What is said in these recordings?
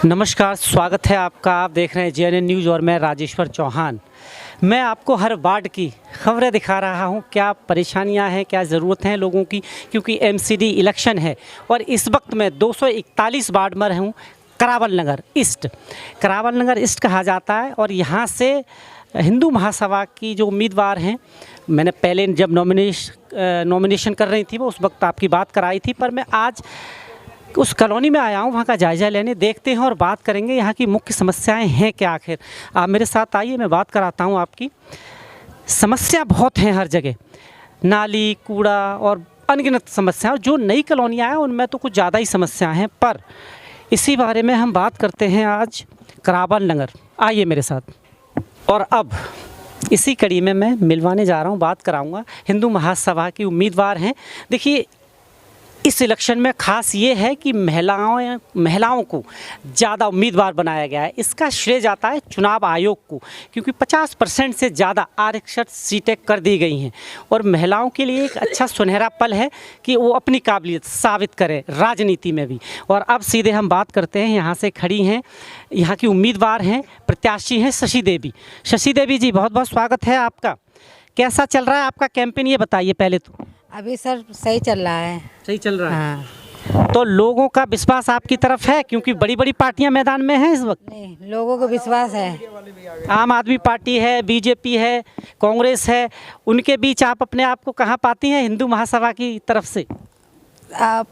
नमस्कार, स्वागत है आपका। आप देख रहे हैं JNN न्यूज़ और मैं राजेश्वर चौहान। मैं आपको हर वार्ड की खबरें दिखा रहा हूं, क्या परेशानियां हैं, क्या ज़रूरत हैं लोगों की, क्योंकि MCD इलेक्शन है और इस वक्त मैं 241 वार्ड में हूं, करावल नगर ईस्ट। करावल नगर ईस्ट कहा जाता है और यहाँ से हिंदू महासभा की जो उम्मीदवार हैं, मैंने पहले जब नॉमिनेशन कर रही थी वो उस वक्त आपकी बात कराई थी, पर मैं आज उस कॉलोनी में आया हूँ, वहाँ का जायज़ा लेने। देखते हैं और बात करेंगे यहाँ की मुख्य समस्याएं हैं क्या। आखिर आप मेरे साथ आइए, मैं बात कराता हूँ आपकी। समस्या बहुत हैं हर जगह, नाली, कूड़ा और अनगिनत समस्याएं। और जो नई कॉलोनियाँ हैं उनमें तो कुछ ज़्यादा ही समस्याएं हैं, पर इसी बारे में हम बात करते हैं आज करावल नगर। आइए मेरे साथ। और अब इसी कड़ी में मैं मिलवाने जा रहा हूँ, बात कराऊँगा हिंदू महासभा की उम्मीदवार हैं। देखिए, इस इलेक्शन में ख़ास ये है कि महिलाओं को ज़्यादा उम्मीदवार बनाया गया है। इसका श्रेय जाता है चुनाव आयोग को, क्योंकि 50% से ज़्यादा आरक्षित सीटें कर दी गई हैं और महिलाओं के लिए एक अच्छा सुनहरा पल है कि वो अपनी काबिलियत साबित करें राजनीति में भी। और अब सीधे हम बात करते हैं, यहाँ से खड़ी हैं, यहाँ की उम्मीदवार हैं, प्रत्याशी हैं शशि देवी। शशि देवी जी, बहुत बहुत स्वागत है आपका। कैसा चल रहा है आपका कैंपेन, ये बताइए पहले तो। अभी सर सही चल रहा है। सही चल रहा है। हाँ। तो लोगों का विश्वास आपकी तरफ है, क्योंकि बड़ी बड़ी पार्टियां मैदान में हैं इस वक्त। नहीं, लोगों को विश्वास है। आम आदमी पार्टी है, बीजेपी है, कांग्रेस है, उनके बीच आप अपने आप को कहाँ पाती हैं हिंदू महासभा की तरफ से? आप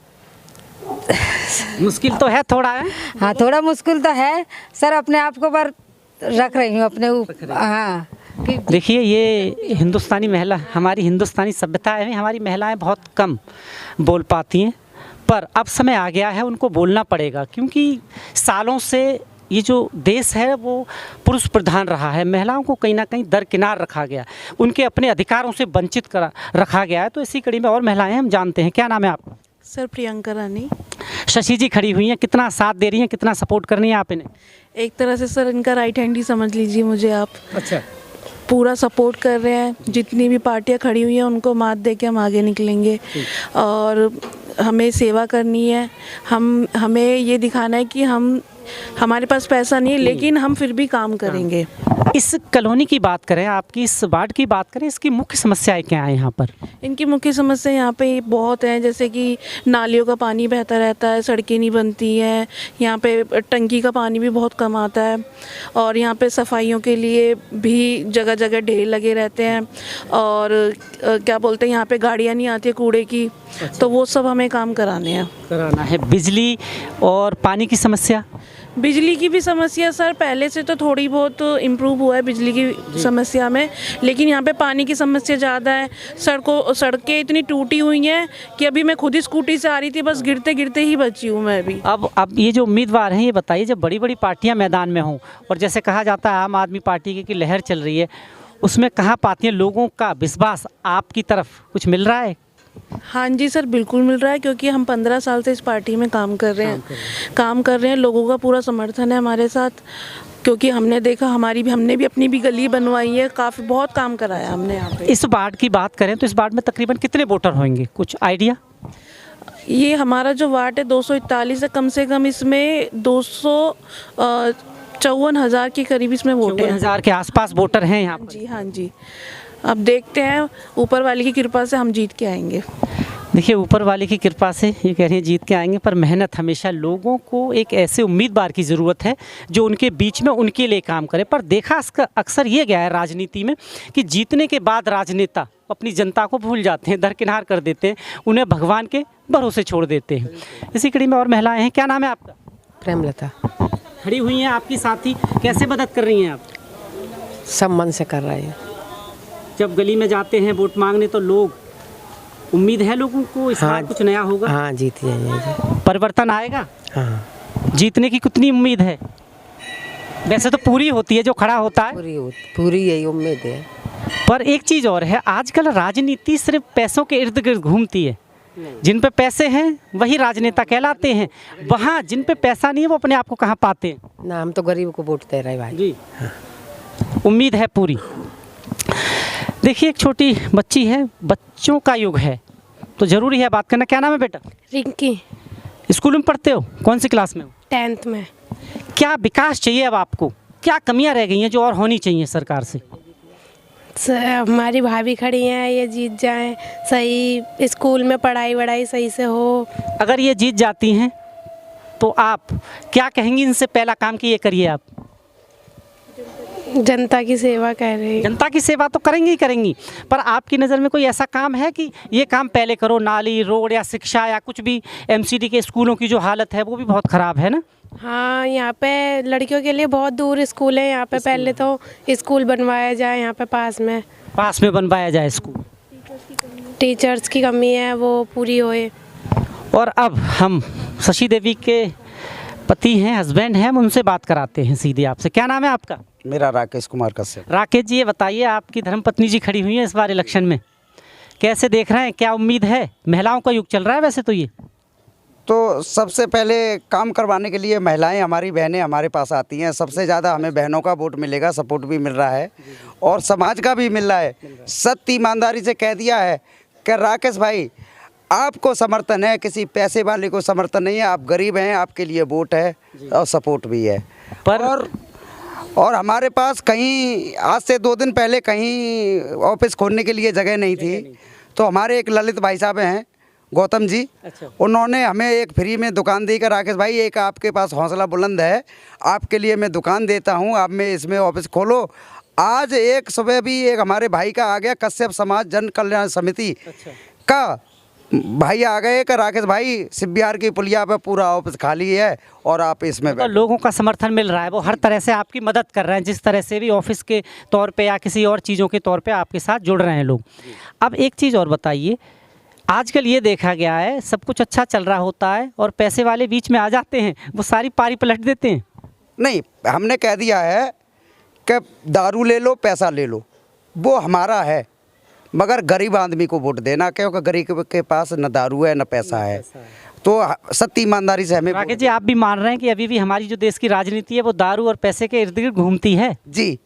मुश्किल तो है थोड़ा, है। हाँ, थोड़ा मुश्किल तो है सर, अपने आप को पर रख रही हूँ अपने ऊपर। हाँ, देखिए, ये हिंदुस्तानी महिला, हमारी हिंदुस्तानी सभ्यता है, हमारी महिलाएं बहुत कम बोल पाती हैं, पर अब समय आ गया है उनको बोलना पड़ेगा, क्योंकि सालों से ये जो देश है वो पुरुष प्रधान रहा है। महिलाओं को कहीं ना कहीं दरकिनार रखा गया, उनके अपने अधिकारों से वंचित रखा गया है। तो इसी कड़ी में और महिलाएं हम जानते हैं। क्या नाम है आपका? सर प्रियंका रानी। शशि जी खड़ी हुई हैं, कितना साथ दे रही हैं, कितना सपोर्ट करनी है आप इन्हें? एक तरह से सर इनका राइट हैंड ही समझ लीजिए मुझे आप। अच्छा। पूरा सपोर्ट कर रहे हैं, जितनी भी पार्टियां खड़ी हुई हैं उनको मात दे के हम आगे निकलेंगे। और हमें सेवा करनी है, हमें ये दिखाना है कि हमारे पास पैसा नहीं है, लेकिन हम फिर भी काम करेंगे। इस कॉलोनी की बात करें, आपकी इस वार्ड की बात करें, इसकी मुख्य समस्याएं क्या हैं यहाँ पर? इनकी मुख्य समस्या यहाँ पे बहुत हैं, जैसे कि नालियों का पानी बहता रहता है, सड़कें नहीं बनती हैं, यहाँ पे टंकी का पानी भी बहुत कम आता है, और यहाँ पे सफाइयों के लिए भी जगह जगह ढेर लगे रहते हैं, और क्या बोलते हैं, यहाँ पे गाड़ियाँ नहीं आती कूड़े की। अच्छा। तो वो सब हमें काम कराना है। बिजली और पानी की समस्या? बिजली की भी समस्या सर पहले से तो थोड़ी बहुत इम्प्रूव हुआ है बिजली की समस्या में, लेकिन यहाँ पे पानी की समस्या ज़्यादा है। सड़कें इतनी टूटी हुई हैं कि अभी मैं खुद ही स्कूटी से आ रही थी, बस गिरते गिरते ही बची हूँ मैं अभी। अब ये जो उम्मीदवार हैं, ये बताइए, जब बड़ी बड़ी पार्टियां मैदान में हों और जैसे कहा जाता है आम आदमी पार्टी की लहर चल रही है, उसमें कहाँ पाती हैं लोगों का विश्वास आपकी तरफ? कुछ मिल रहा है? हाँ जी सर, बिल्कुल मिल रहा है, क्योंकि हम 15 साल से इस पार्टी में काम कर रहे हैं। लोगों का पूरा समर्थन है हमारे साथ, क्योंकि हमने देखा, हमने भी अपनी भी गली बनवाई है, काफ़ी बहुत काम कराया हमने यहाँ पे। इस वार्ड की बात करें तो इस वार्ड में तकरीबन कितने वोटर होंगे, कुछ आइडिया? ये हमारा जो वार्ड है 241 है, कम से कम इसमें 254,000 के करीब इसमें वोट है। 54,000 के आसपास वोटर हैं यहाँ पर। जी हाँ जी। अब देखते हैं, ऊपर वाले की कृपा से हम जीत के आएंगे। देखिए, ऊपर वाले की कृपा से ये कह रही हैं जीत के आएंगे, पर मेहनत हमेशा, लोगों को एक ऐसे उम्मीदवार की ज़रूरत है जो उनके बीच में उनके लिए काम करे। पर देखा अक्सर ये गया है राजनीति में कि जीतने के बाद राजनेता अपनी जनता को भूल जाते हैं, दरकिनार कर देते हैं, उन्हें भगवान के भरोसे छोड़ देते हैं। इसी कड़ी में और महिलाएँ हैं। क्या नाम है आपका? प्रेमलता। खड़ी हुई हैं आपकी साथी, कैसे मदद कर रही हैं आप? सब मन से कर रहे हैं। जब गली में जाते हैं वोट मांगने तो लोग, उम्मीद है लोगों को इस बार कुछ नया होगा? हाँ, जीत जाएंगे, परिवर्तन आएगा। हाँ। जीतने की कितनी उम्मीद है? वैसे तो पूरी होती है जो खड़ा होता है, पूरी यही उम्मीद है। पर एक चीज़ और है, आजकल राजनीति सिर्फ पैसों के इर्द गिर्द घूमती है। जिन पे पैसे हैं वही राजनेता कहलाते हैं, वहाँ जिन पे पैसा नहीं है वो अपने आप को कहाँ पाते हैं? ना, हम तो गरीब को वोट दे रहे भाई जी। हाँ। उम्मीद है पूरी। देखिए, एक छोटी बच्ची है, बच्चों का युग है तो ज़रूरी है बात करना। क्या नाम है बेटा? रिंकी। स्कूल में पढ़ते हो? कौन सी क्लास में हो? 10th में। क्या विकास चाहिए अब आपको, क्या कमियां रह गई हैं जो और होनी चाहिए सरकार से? हमारी भाभी खड़ी हैं, ये जीत जाएं, सही स्कूल में पढ़ाई वढ़ाई सही से हो। अगर ये जीत जाती हैं तो आप क्या कहेंगी इनसे? पहला काम कि ये करिए आप। जनता की सेवा कर रही। जनता की सेवा तो करेंगी ही करेंगी, पर आपकी नज़र में कोई ऐसा काम है कि ये काम पहले करो? नाली, रोड या शिक्षा या कुछ भी, एमसीडी के स्कूलों की जो हालत है वो भी बहुत ख़राब है ना। हाँ, यहाँ पे लड़कियों के लिए बहुत दूर स्कूल है, यहाँ पे पहले तो स्कूल बनवाया जाए, यहाँ पे पास में बनवाया जाए स्कूल। टीचर्स की कमी है, वो पूरी होए। और अब हम शशि देवी के पति हैं, हस्बैंड हैं, हम उनसे बात कराते हैं सीधे आपसे। क्या नाम है आपका? मेरा राकेश कुमार कश्यप। राकेश जी, ये बताइए, आपकी धर्मपत्नी जी खड़ी हुई हैं इस बार इलेक्शन में, कैसे देख रहे हैं? क्या उम्मीद है? महिलाओं का युग चल रहा है वैसे तो ये। तो सबसे पहले काम करवाने के लिए महिलाएं, हमारी बहनें हमारे पास आती हैं। सबसे ज़्यादा हमें बहनों का वोट मिलेगा, सपोर्ट भी मिल रहा है और समाज का भी मिल रहा है। सत्य ईमानदारी से कह दिया है कि राकेश भाई आपको समर्थन है, किसी पैसे वाले को समर्थन नहीं है। आप गरीब हैं, आपके लिए वोट है और सपोर्ट भी है। और हमारे पास कहीं आज से 2 दिन पहले कहीं ऑफिस खोलने के लिए जगह नहीं थी, तो हमारे एक ललित भाई साहब हैं, गौतम जी, उन्होंने हमें एक फ्री में दुकान दी कि राकेश भाई एक आपके पास हौसला बुलंद है, आपके लिए मैं दुकान देता हूं, आप में इसमें ऑफिस खोलो। आज एक सुबह भी एक हमारे भाई का आ गया, कश्यप समाज जन कल्याण समिति का भाई आ गए कि राकेश भाई शिवबिहार की पुलिया पे पूरा ऑफिस खाली है और आप इसमें तो लोगों का समर्थन मिल रहा है, वो हर तरह से आपकी मदद कर रहे हैं, जिस तरह से भी ऑफिस के तौर पे या किसी और चीज़ों के तौर पे आपके साथ जुड़ रहे हैं लोग। अब एक चीज़ और बताइए, आजकल ये देखा गया है सब कुछ अच्छा चल रहा होता है और पैसे वाले बीच में आ जाते हैं, वो सारी पारी पलट देते हैं। नहीं, हमने कह दिया है कि दारू ले लो, पैसा ले लो, वो हमारा है, मगर गरीब आदमी को वोट देना, क्योंकि गरीब के पास न दारू है न पैसा है। तो सत्य ईमानदारी से हमें। राकेश जी, आप भी मान रहे हैं कि अभी भी हमारी जो देश की राजनीति है वो दारू और पैसे के इर्द गिर्द घूमती है? जी,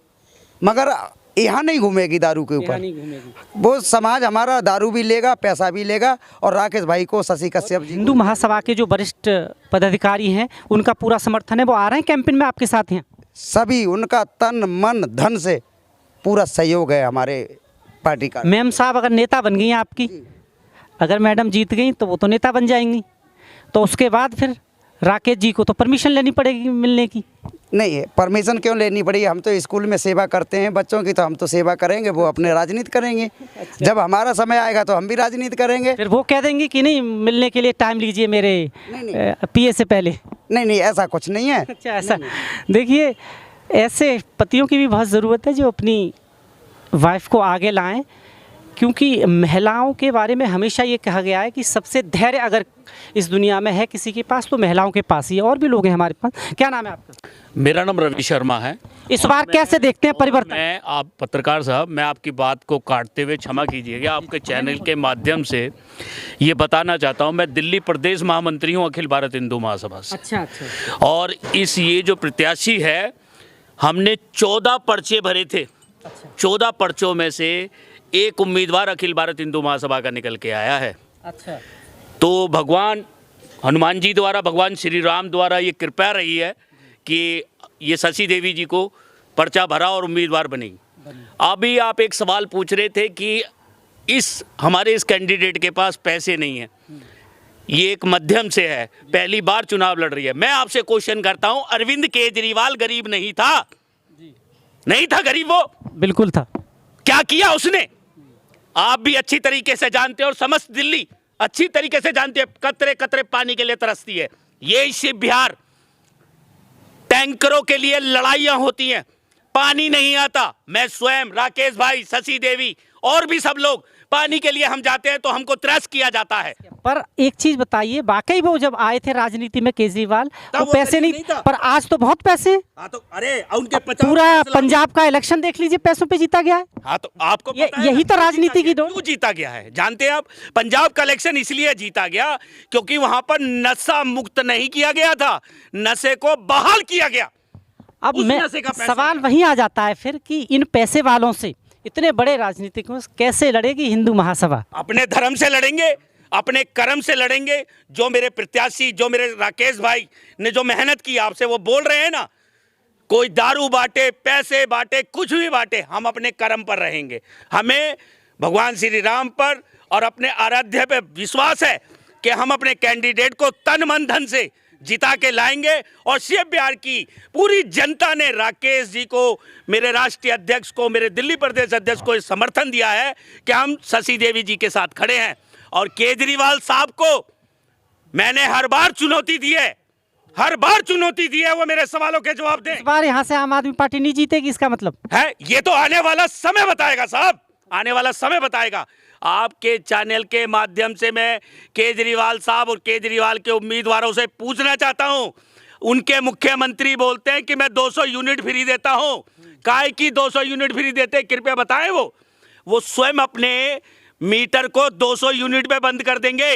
मगर यहाँ नहीं घूमेगी दारू के ऊपर। वो समाज हमारा दारू भी लेगा, पैसा भी लेगा। और राकेश भाई को शशि कश्यप जी, हिंदू महासभा के जो वरिष्ठ पदाधिकारी हैं, उनका पूरा समर्थन है, वो आ रहे हैं कैंपेन में आपके साथ हैं? सभी, उनका तन मन धन से पूरा सहयोग है हमारे पार्टी का। मैम साहब अगर नेता बन गई हैं आपकी, अगर मैडम जीत गई तो वो तो नेता बन जाएंगी, तो उसके बाद फिर राकेश जी को तो परमिशन लेनी पड़ेगी मिलने की। नहीं, परमिशन क्यों लेनी पड़ी? हम तो स्कूल में सेवा करते हैं बच्चों की, तो हम तो सेवा करेंगे, वो अपने राजनीति करेंगे। जब हमारा समय आएगा तो हम भी राजनीति करेंगे। फिर वो कह देंगे कि नहीं, मिलने के लिए टाइम लीजिए मेरे पीए से पहले। नहीं, ऐसा कुछ नहीं है। अच्छा, ऐसा देखिए, ऐसे पतियों की भी बहुत ज़रूरत है जो अपनी वाइफ को आगे लाएं, क्योंकि महिलाओं के बारे में हमेशा ये कहा गया है कि सबसे धैर्य अगर इस दुनिया में है किसी के पास तो महिलाओं के पास ही है। और भी लोग हैं हमारे पास। क्या नाम है आपका? मेरा नाम रवि शर्मा है। इस बार कैसे देखते हैं परिवर्तन? मैं आप पत्रकार साहब, मैं आपकी बात को काटते हुए क्षमा कीजिएगा, आपके चैनल के माध्यम से ये बताना चाहता हूँ, मैं दिल्ली प्रदेश महामंत्री हूँ अखिल भारत हिंदू महासभा से। अच्छा। और ये जो प्रत्याशी है, हमने 14 पर्चे भरे थे। 14 पर्चों में से एक उम्मीदवार अखिल भारत हिंदू महासभा का निकल के आया है। अच्छा। तो भगवान हनुमान जी द्वारा, भगवान श्री राम द्वारा ये कृपा रही है कि ये शशि देवी जी को पर्चा भरा और उम्मीदवार बनी। अभी आप एक सवाल पूछ रहे थे कि हमारे इस कैंडिडेट के पास पैसे नहीं है, ये एक मध्यम से है, पहली बार चुनाव लड़ रही है। मैं आपसे क्वेश्चन करता हूं, अरविंद केजरीवाल गरीब नहीं था? नहीं था गरीब, वो बिल्कुल था। क्या किया उसने? आप भी अच्छी तरीके से जानते हो और समस्त दिल्ली अच्छी तरीके से जानते हैं, कतरे कतरे पानी के लिए तरसती है। ये शिवबिहार, टैंकरों के लिए लड़ाइयां होती हैं, पानी नहीं आता। मैं स्वयं, राकेश भाई, शशि देवी और भी सब लोग पानी के लिए हम जाते हैं तो हमको त्रस्त किया जाता है। पर एक चीज बताइए, वाकई वो जब आए थे राजनीति में केजरीवाल, वो पैसे नहीं था, पर आज तो बहुत पैसे। तो अरे उनके पूरा पंजाब का इलेक्शन देख लीजिए, पैसों पे जीता गया है। हाँ, तो आपको पता है यही तो राजनीति की क्यों जीता गया है? जानते हैं आप, पंजाब का इलेक्शन इसलिए जीता गया क्योंकि वहां पर नशा मुक्त नहीं किया गया था, नशे को बहाल किया गया। अब मैं सवाल वहीं आ जाता है फिर कि इन पैसे वालों से इतने बड़े राजनीतिकों कैसे लड़ेगी हिंदू महासभा? अपने धर्म से लड़ेंगे, अपने कर्म से लड़ेंगे। जो मेरे प्रत्याशी, जो मेरे राकेश भाई ने जो मेहनत की आपसे, वो बोल रहे हैं ना, कोई दारू बांटे, पैसे बांटे, कुछ भी बांटे, हम अपने कर्म पर रहेंगे। हमें भगवान श्री राम पर और अपने आराध्य पे विश्वास है कि हम अपने कैंडिडेट को तन मन धन से जिता के लाएंगे। और शिव बिहार की पूरी जनता ने राकेश जी को, मेरे राष्ट्रीय अध्यक्ष को, मेरे दिल्ली प्रदेश अध्यक्ष को समर्थन दिया है कि हम शशि देवी जी के साथ खड़े हैं। और केजरीवाल साहब को मैंने हर बार चुनौती दी है, हर बार चुनौती दी है, वो मेरे सवालों के जवाब दें। इस बार यहाँ से आम आदमी पार्टी नहीं जीतेगी, इसका मतलब है ये तो आने वाला समय बताएगा साहब, आने वाला समय बताएगा। आपके चैनल के माध्यम से मैं केजरीवाल साहब और केजरीवाल के उम्मीदवारों से पूछना चाहता हूं। उनके मुख्यमंत्री बोलते हैं कि मैं 200 यूनिट फ्री देता हूं। काय की 200 यूनिट फ्री देते, कृपया बताएं। वो स्वयं अपने मीटर को 200 यूनिट पे बंद कर देंगे?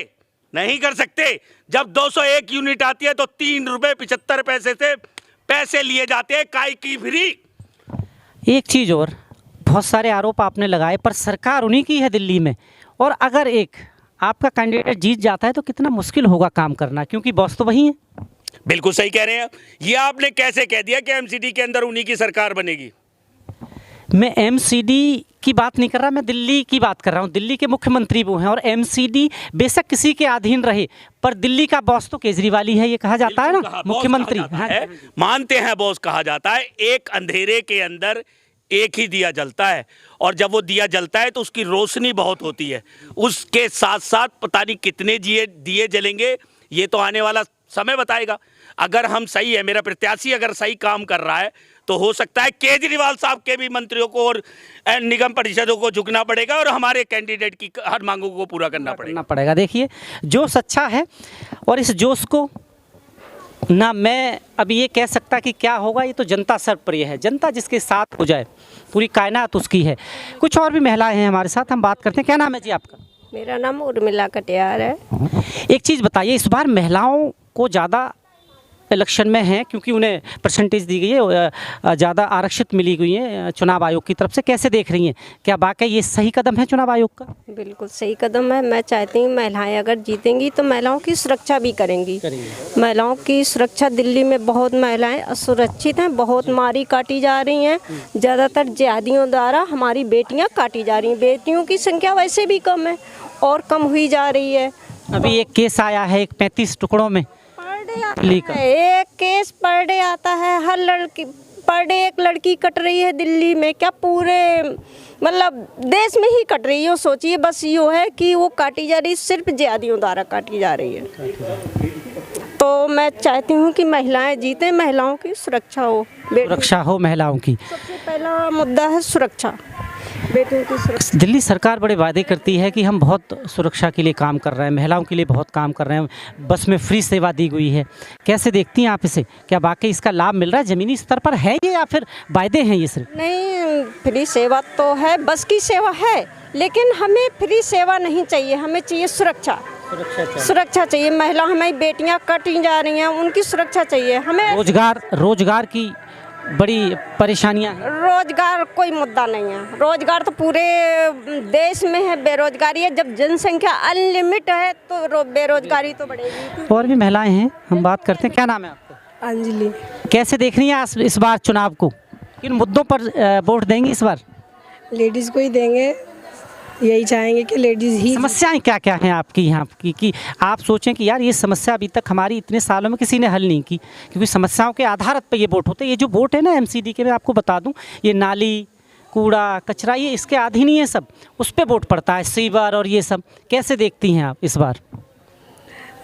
नहीं कर सकते। जब 201 यूनिट आती है तो 3 रुपये 75 पैसे से पैसे लिए जाते हैं, काय की फ्री। एक चीज़ और, बहुत सारे आरोप आपने लगाए, पर सरकार उन्हीं की है दिल्ली में। और अगर एक आपका कैंडिडेट जीत जाता है तो कितना मुश्किल होगा काम करना, क्योंकि बॉस तो वही है। बिल्कुल सही कह रहे हैं। ये आपने कैसे कह दिया कि एमसीडी के अंदर उन्हीं की सरकार बनेगी? मैं एमसीडी की बात नहीं कर रहा, मैं दिल्ली की बात कर रहा हूँ। दिल्ली के मुख्यमंत्री वो हैं और एमसीडी बेशक किसी के अधीन रहे, पर दिल्ली का बॉस तो केजरीवाल ही है, ये कहा जाता है ना, मुख्यमंत्री। हाँ, मानते हैं बॉस कहा जाता है। एक अंधेरे के अंदर एक ही दिया जलता है, और जब वो दिया जलता है तो उसकी रोशनी बहुत होती है। उसके साथ साथ पता नहीं कितने दिए जलेंगे, ये तो आने वाला समय बताएगा। अगर हम सही है, मेरा प्रत्याशी अगर सही काम कर रहा है, तो हो सकता है केजरीवाल साहब के भी मंत्रियों को और निगम परिषदों को झुकना पड़ेगा और हमारे कैंडिडेट की हर मांगों को पूरा करना पड़ेगा। देखिए, जोश अच्छा है, और इस जोश को ना मैं अभी ये कह सकता कि क्या होगा, ये तो जनता सर्वप्रिय है। जनता जिसके साथ हो जाए, पूरी कायनात उसकी है। कुछ और भी महिलाएं हैं हमारे साथ, हम बात करते हैं। क्या नाम है जी आपका? मेरा नाम उर्मिला कटियार है। एक चीज़ बताइए, इस बार महिलाओं को ज़्यादा इलेक्शन में है क्योंकि उन्हें परसेंटेज दी गई है, ज़्यादा आरक्षित मिली गई है चुनाव आयोग की तरफ से, कैसे देख रही हैं? क्या वाकई ये सही कदम है चुनाव आयोग का? बिल्कुल सही कदम है। मैं चाहती हूँ महिलाएं अगर जीतेंगी तो महिलाओं की सुरक्षा भी करेंगी। महिलाओं की सुरक्षा, दिल्ली में बहुत महिलाएं असुरक्षित हैं, बहुत मारी काटी जा रही हैं। ज़्यादातर जिहादियों द्वारा हमारी बेटियाँ काटी जा रही हैं। बेटियों की संख्या वैसे भी कम है और कम हुई जा रही है। अभी एक केस आया है, एक 35 टुकड़ों में एक केस पर डे आता है। हर लड़की पर डे एक लड़की कट रही है दिल्ली में, क्या पूरे मतलब देश में ही कट रही है। सोचिए, बस ये है कि वो काटी जा रही, सिर्फ जिहादियों द्वारा काटी जा रही है। तो मैं चाहती हूँ कि महिलाएं जीतें, महिलाओं की सुरक्षा हो, सुरक्षा हो महिलाओं की। सबसे पहला मुद्दा है सुरक्षा, बेटियों की सुरक्षा। दिल्ली सरकार बड़े वादे करती है कि हम बहुत सुरक्षा के लिए काम कर रहे हैं, महिलाओं के लिए बहुत काम कर रहे हैं, बस में फ्री सेवा दी गई है। कैसे देखती हैं आप इसे? क्या वाकई इसका लाभ मिल रहा है, ज़मीनी स्तर पर है ये, या फिर वायदे हैं ये सिर्फ? नहीं, फ्री सेवा तो है, बस की सेवा है, लेकिन हमें फ्री सेवा नहीं चाहिए, हमें चाहिए सुरक्षा। सुरक्षा चाहिए। महिला, हमारी बेटियां कटी जा रही हैं, उनकी सुरक्षा चाहिए हमें। रोजगार की बड़ी परेशानियां हैं। रोजगार कोई मुद्दा नहीं है। रोजगार तो पूरे देश में है, बेरोजगारी है। जब जनसंख्या अनलिमिट है तो बेरोजगारी तो बढ़ेगी। और भी महिलाएं हैं, हम बात करते हैं। क्या नाम है आपका? अंजलि। कैसे देख रही हैं इस बार चुनाव को? किन मुद्दों पर वोट देंगी इस बार? लेडीज़ को ही देंगे, यही चाहेंगे कि लेडीज़ ही। समस्याएं क्या क्या हैं आपकी यहाँ की, कि आप सोचें कि यार ये समस्या अभी तक हमारी इतने सालों में किसी ने हल नहीं की? क्योंकि समस्याओं के आधार पर ये वोट होते हैं। ये जो वोट है ना एमसीडी के, मैं आपको बता दूं, ये नाली, कूड़ा, कचरा, ये इसके अधीन ही है सब, उस पर वोट पड़ता है, सीवर और ये सब। कैसे देखती हैं आप इस बार?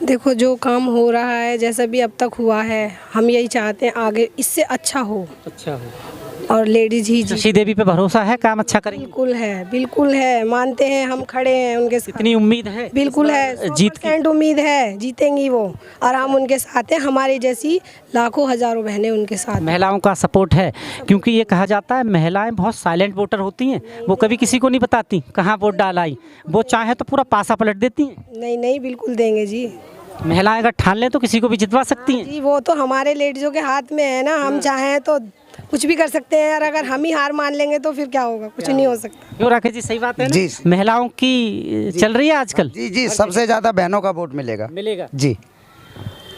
देखो, जो काम हो रहा है, जैसा भी अब तक हुआ है, हम यही चाहते हैं आगे इससे अच्छा हो और लेडीज ही। शशि देवी पे भरोसा है, काम अच्छा करेंगे? बिल्कुल है, मानते हैं, हम खड़े हैं उनके साथ। इतनी उम्मीद है? बिल्कुल है, 100% उम्मीद है, जीतेंगी वो, और हम उनके साथ हैं। हमारी जैसी लाखों हजारों बहनें उनके साथ। महिलाओं का सपोर्ट है, क्योंकि ये कहा जाता है महिलाएं बहुत साइलेंट वोटर होती हैं, वो कभी किसी को नहीं बताती कहाँ वोट डालाई, वो चाहे तो पूरा पासा पलट देती हैं। नहीं, बिल्कुल देंगे जी। महिलाएं अगर ठान लें तो किसी को भी जितवा सकती हैं जी। वो तो हमारे लेडीज़ों के हाथ में है ना, हम चाहें तो कुछ भी कर सकते हैं, और अगर हम ही हार मान लेंगे तो फिर क्या होगा, कुछ नहीं हो सकता। क्यों राकेश जी, सही बात है ना? जी। महिलाओं की चल रही है आजकल। जी जी, सबसे ज़्यादा बहनों का वोट मिलेगा जी।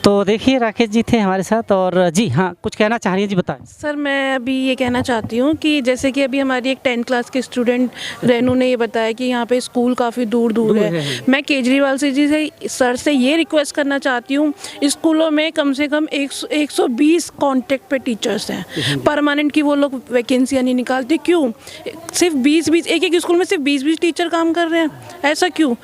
तो देखिए राकेश जी थे हमारे साथ, और जी हाँ कुछ कहना चाह रही हैं जी, बताएं। सर मैं अभी ये कहना चाहती हूँ कि जैसे कि अभी हमारी एक 10th क्लास के स्टूडेंट रेनू ने ये बताया कि यहाँ पे स्कूल काफ़ी दूर दूर है। मैं केजरीवाल सर से ये रिक्वेस्ट करना चाहती हूँ, स्कूलों में कम से कम 120 कॉन्टेक्ट पे टीचर्स हैं, परमानेंट की वो लोग वैकेंसियाँ नहीं निकालते। क्यों सिर्फ 20 एक स्कूल में सिर्फ 20 टीचर काम कर रहे हैं, ऐसा क्यों?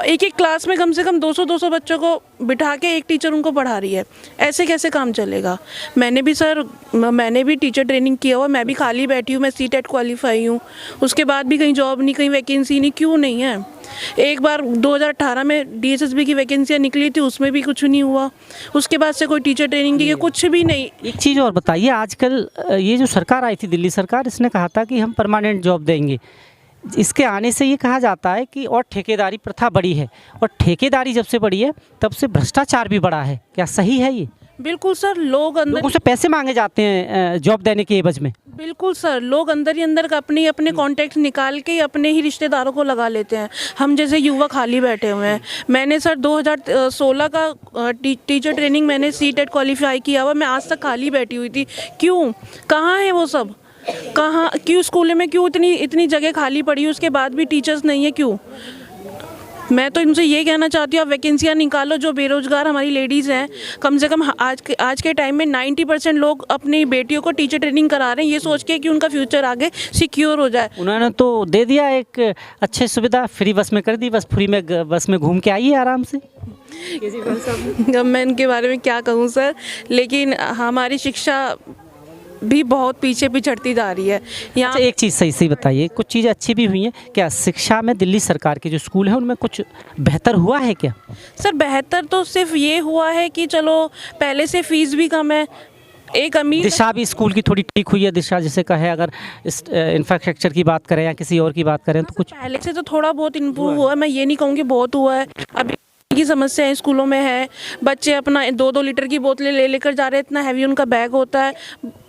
एक क्लास में कम से कम 200 बच्चों को बिठा के एक टीचर उनको पढ़ा रही है, ऐसे कैसे काम चलेगा? मैंने भी टीचर ट्रेनिंग किया हुआ, मैं भी खाली बैठी हूँ, मैं सीटेट क्वालिफाई हूँ, उसके बाद भी कहीं जॉब नहीं, कहीं वैकेंसी नहीं। क्यों नहीं है? एक बार 2018 में डीएसएसबी की वैकेंसियाँ निकली थी, उसमें भी कुछ नहीं हुआ। उसके बाद से कोई टीचर ट्रेनिंग की कुछ भी नहीं। एक चीज़ और बताइए, आजकल ये जो सरकार आई थी दिल्ली सरकार, इसने कहा था कि हम परमानेंट जॉब देंगे। इसके आने से ये कहा जाता है कि और ठेकेदारी प्रथा बढ़ी है, और ठेकेदारी जब से बढ़ी है तब से भ्रष्टाचार भी बढ़ा है। क्या सही है ये? बिल्कुल सर, लोगों से पैसे मांगे जाते हैं जॉब देने के एवज में। बिल्कुल सर, लोग अंदर ही अंदर का अपने कॉन्टैक्ट निकाल के अपने ही रिश्तेदारों को लगा लेते हैं। हम जैसे युवा खाली बैठे हुए हैं। मैंने सर 2016 का टीचर ट्रेनिंग मैंने सीटेट क्वालिफाई किया हुआ, मैं आज तक खाली बैठी हुई थी। क्यों? कहाँ है वो सब? कहाँ? क्यों स्कूल में क्यों इतनी जगह खाली पड़ी है, उसके बाद भी टीचर्स नहीं है? क्यों? मैं तो इनसे ये कहना चाहती हूँ, आप वैकेंसियाँ निकालो। जो बेरोजगार हमारी लेडीज़ हैं, कम से कम आज के टाइम में 90% लोग अपनी बेटियों को टीचर ट्रेनिंग करा रहे हैं, ये सोच के कि उनका फ्यूचर आगे सिक्योर हो जाए। उन्होंने तो दे दिया एक अच्छी सुविधा, फ्री बस में कर दी, बस फ्री में बस में घूम के आइए आराम से। अब मैं इनके बारे में क्या कहूँ सर, लेकिन हमारी शिक्षा भी बहुत पीछे पिछड़ती जा रही है यहाँ। एक चीज़ सही बताइए, कुछ चीज़ें अच्छी भी हुई हैं क्या शिक्षा में? दिल्ली सरकार के जो स्कूल हैं उनमें कुछ बेहतर हुआ है क्या? सर बेहतर तो सिर्फ ये हुआ है कि चलो पहले से फीस भी कम है। एक अमीर दिशा भी स्कूल की थोड़ी ठीक हुई है, दिशा जिसे कहे, अगर इंफ्रास्ट्रक्चर की बात करें या किसी और की बात करें तो कुछ पहले से तो थोड़ा बहुत इम्प्रूव हुआ है। मैं ये नहीं कहूँगी बहुत हुआ है। अभी की समस्या स्कूलों में है, बच्चे अपना 2-2 लीटर की बोतलें लेकर जा रहे हैं, इतना हैवी उनका बैग होता है,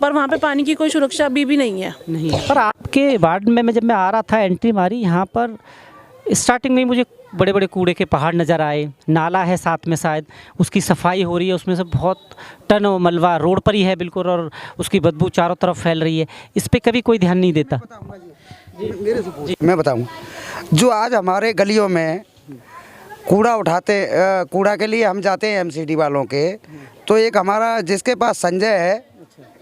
पर वहाँ पे पानी की कोई सुरक्षा अभी नहीं है। पर आपके वार्ड में जब मैं आ रहा था, एंट्री मारी, यहाँ पर स्टार्टिंग में मुझे बड़े बड़े कूड़े के पहाड़ नज़र आए। नाला है साथ में, शायद उसकी सफाई हो रही है, उसमें से बहुत टन मलबा रोड पर ही है बिल्कुल, और उसकी बदबू चारों तरफ फैल रही है। इस पर कभी कोई ध्यान नहीं देता। मैं बताऊँ, जो आज हमारे गलियों में कूड़ा के लिए हम जाते हैं एमसीडी वालों के, तो एक हमारा जिसके पास संजय है,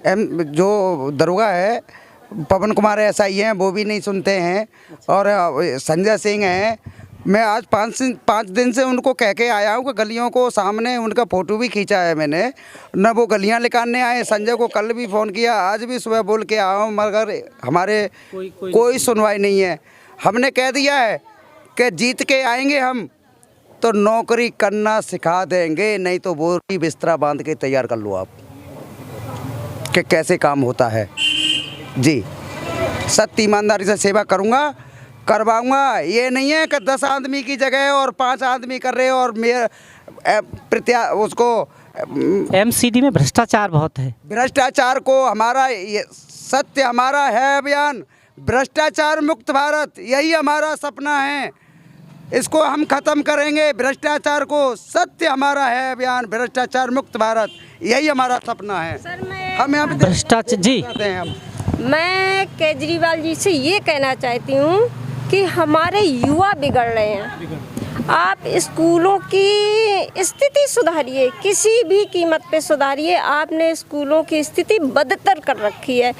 जो दरोगा है, पवन कुमार एसआई हैं, वो भी नहीं सुनते हैं, और संजय सिंह हैं। मैं आज 5 दिन से उनको कह के आया हूँ कि गलियों को सामने, उनका फ़ोटो भी खींचा है मैंने, न वो गलियाँ निकालने आए। संजय को कल भी फ़ोन किया, आज भी सुबह बोल के आया हूँ, मगर हमारे कोई सुनवाई नहीं है। हमने कह दिया है कि जीत के आएंगे हम तो नौकरी करना सिखा देंगे, नहीं तो बोरी बिस्तरा बांध के तैयार कर लो आप कि कैसे काम होता है। जी, सत्य ईमानदारी से सेवा करूँगा, करवाऊँगा। ये नहीं है कि 10 आदमी की जगह और 5 आदमी कर रहे हो, और मेयर उसको एमसीडी में भ्रष्टाचार बहुत है। भ्रष्टाचार को हमारा सत्य हमारा है अभियान, भ्रष्टाचार मुक्त भारत, यही हमारा सपना है। इसको हम खत्म करेंगे, भ्रष्टाचार को। सत्य हमारा है अभियान, भ्रष्टाचार मुक्त भारत, यही हमारा सपना है। हम यहाँ पे भ्रष्टाचार जी हम। मैं केजरीवाल जी से ये कहना चाहती हूँ कि हमारे युवा बिगड़ रहे हैं। आप स्कूलों की स्थिति सुधारिए, किसी भी कीमत पे सुधारिए। आपने स्कूलों की स्थिति बदतर कर रखी है।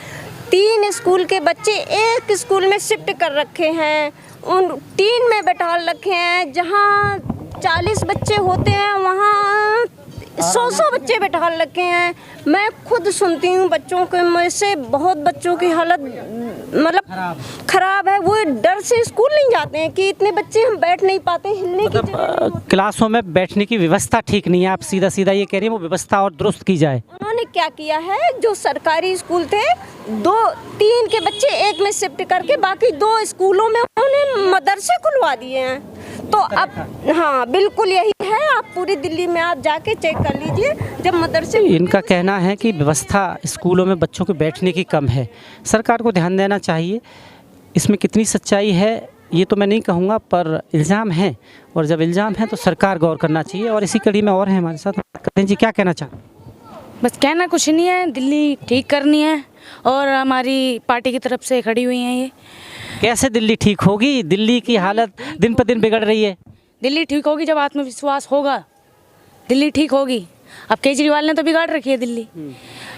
3 स्कूल के बच्चे एक स्कूल में शिफ्ट कर रखे हैं, उन 3 में बैठा रखे हैं। जहाँ 40 बच्चे होते हैं वहाँ 100 बच्चे बैठा रखे हैं। मैं खुद सुनती हूँ बच्चों के में से बहुत बच्चों की हालत मतलब खराब है। वो डर से स्कूल नहीं जाते हैं कि इतने बच्चे हम बैठ नहीं पाते, हिलने की जगह क्लासों में बैठने की व्यवस्था ठीक नहीं है। आप सीधा ये कह रही हैं वो व्यवस्था और दुरुस्त की जाए। उन्होंने क्या किया है, जो सरकारी स्कूल थे 2-3 के बच्चे एक में शिफ्ट करके बाकी 2 स्कूलों में उन्होंने मदरसे खुलवा दिए हैं। तो अब हाँ बिल्कुल यही है, आप पूरी दिल्ली में आप जाके चेक कर लीजिए, जब मदरसे इनका कहना है कि व्यवस्था स्कूलों में बच्चों के बैठने की कम है, सरकार को ध्यान देना चाहिए। इसमें कितनी सच्चाई है ये तो मैं नहीं कहूँगा, पर इल्ज़ाम है, और जब इल्ज़ाम है तो सरकार गौर करना चाहिए। और इसी कड़ी में और हैं हमारे साथ, करें जी क्या कहना चाहते हैं? बस कहना कुछ नहीं है, दिल्ली ठीक करनी है और हमारी पार्टी की तरफ से खड़ी हुई हैं ये। कैसे दिल्ली ठीक होगी? दिल्ली की हालत दिन पर दिन बिगड़ रही है। दिल्ली ठीक होगी जब आत्मविश्वास होगा, दिल्ली ठीक होगी। अब केजरीवाल ने तो बिगाड़ रखी है दिल्ली,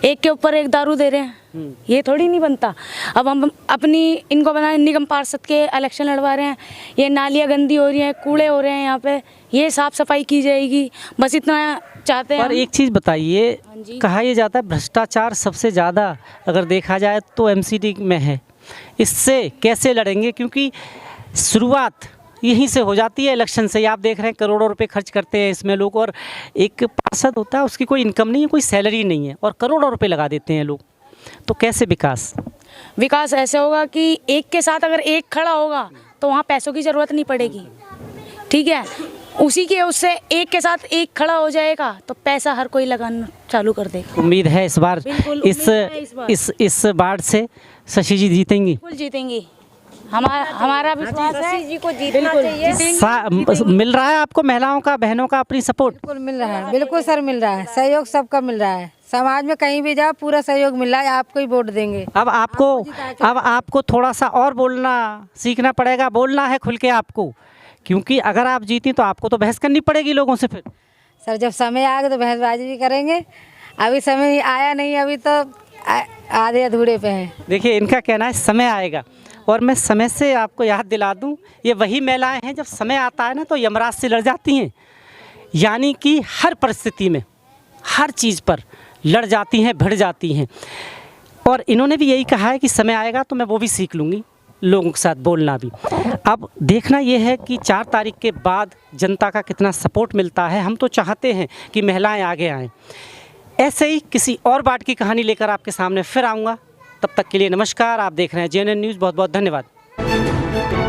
एक के ऊपर एक दारू दे रहे हैं, ये थोड़ी नहीं बनता। अब हम अपनी इनको बनाए निगम पार्षद के इलेक्शन लड़वा रहे हैं, ये नालियाँ गंदी हो रही हैं, कूड़े हो रहे हैं यहाँ पे, ये साफ़ सफाई की जाएगी, बस इतना चाहते हैं। पर एक चीज़ बताइए, कहा यह जाता है भ्रष्टाचार सबसे ज़्यादा अगर देखा जाए तो एमसीडी में है, इससे कैसे लड़ेंगे? क्योंकि शुरुआत यहीं से हो जाती है इलेक्शन से। आप देख रहे हैं करोड़ों रुपए खर्च करते हैं इसमें लोग, और एक पार्षद होता है उसकी कोई इनकम नहीं है, कोई सैलरी नहीं है, और करोड़ों रुपए लगा देते हैं लोग। तो कैसे विकास? विकास ऐसे होगा कि एक के साथ अगर एक खड़ा होगा तो वहाँ पैसों की ज़रूरत नहीं पड़ेगी, ठीक है। उसी के उससे एक के साथ एक खड़ा हो जाएगा तो पैसा हर कोई लगाना चालू कर देगा। उम्मीद है इस बार इस बार से शशि जी जीतेंगी? बिल्कुल जीतेंगी, हमारा विश्वास है जी को जीतना चाहिए। मिल रहा है आपको महिलाओं का, बहनों का अपनी सपोर्ट? बिल्कुल मिल रहा है, बिल्कुल सर मिल रहा है, सहयोग सबका मिल रहा है, समाज में कहीं भी जाओ पूरा सहयोग मिल रहा है, आपको ही वोट देंगे। अब आपको थोड़ा सा और बोलना सीखना पड़ेगा, बोलना है खुल के आपको, क्योंकि अगर आप जीती तो आपको तो बहस करनी पड़ेगी लोगों से। फिर सर जब समय आएगा तो बहसबाजी भी करेंगे, अभी समय आया नहीं, अभी तो आधे अधूरे पे हैं। देखिए इनका कहना है समय आएगा, और मैं समय से आपको याद दिला दूं, ये वही महिलाएं हैं जब समय आता है ना तो यमराज से लड़ जाती हैं, यानी कि हर परिस्थिति में हर चीज़ पर लड़ जाती हैं, भिड़ जाती हैं। और इन्होंने भी यही कहा है कि समय आएगा तो मैं वो भी सीख लूँगी, लोगों के साथ बोलना भी। अब देखना यह है कि 4 तारीख के बाद जनता का कितना सपोर्ट मिलता है। हम तो चाहते हैं कि महिलाएं आगे आएँ। ऐसे ही किसी और बात की कहानी लेकर आपके सामने फिर आऊँगा, तब तक के लिए नमस्कार। आप देख रहे हैं JNN न्यूज़, बहुत बहुत धन्यवाद।